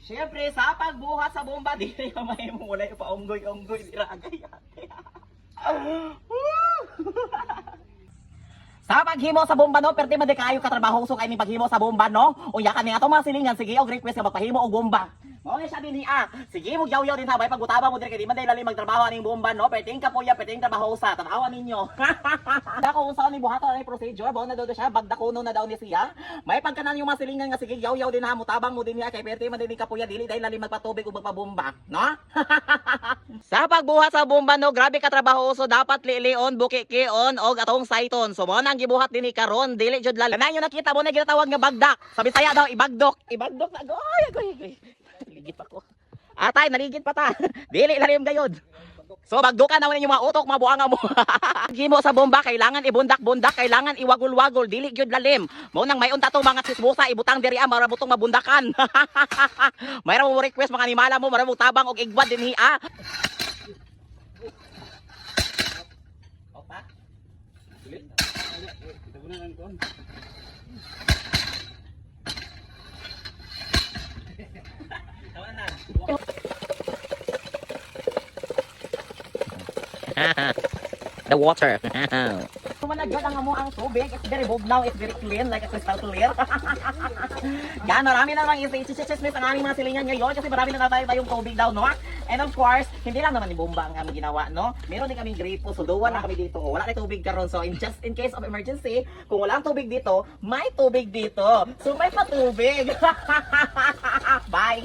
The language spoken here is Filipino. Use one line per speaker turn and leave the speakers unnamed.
Siyempre, sa pagbuhat sa bomba, di na may mula yung paunggoy-unggoy, diragay ate. Sa paghimo sa bomba no, perti man di kayo katrabaho so kay ni paghimo sa bomba no. Unya kani ato mga silingan sige og request nga magpahimo og bomba. Mao ni siya dinhi sige mo yaw-yaw din habay pagutaba mo dire kay di man dai lalim magtrabaho aning bomba no. Perting ka po ya, perting trabaho sa tanawa ninyo. Dako unsa ni buhaton ani procedure, bao na daw siya bagdakuno na daw ni siya. May pagkanan yung mga silingan nga sige yaw-yaw din ha mo tabang mo din niya kay perti man din ka po ya dili dai lalim magpatubig ug magpabomba, no? Sa pagbuhat sa bomba no, grabe ka trabaho so dapat lilion, bukikion og atong saiton. So mo nang gibuhat dinhi karon, dili jud lalim. Kanang yung nakita mo na ginatawag nga bagdak. Sa Bisaya daw ibagdok. Ibagdok na goy. Ligit pa ko. Atay naligid pa ta. Dili lalim gayod. So bagdukan na yung mga utok, mga buanga mo. Gimo sa bomba kailangan ibundak-bundak, kailangan iwagol-wagol, dili gyud lalim. Mo nang mayon ta to mga sismusa ibutang diri mara butong mabundakan. Mayra mo request mga animala mo, mara mo tabang og igwad dinhi Opa. The water. Tumanagyan ang mo ang tubig. It's very bugnaw, it's very clean, like a crystal clear. Yan, marami na namang i-chismis ang aming mga silingan ngayon kasi marami na tayo tayong tubig daw, no? And of course, hindi lang naman ni bomba ang aming ginawa, no? Meron din kaming gripo, so duwan na kami dito. Wala na tubig karon, so just in case of emergency, kung wala ang tubig dito, may tubig dito. So may patubig. Bye!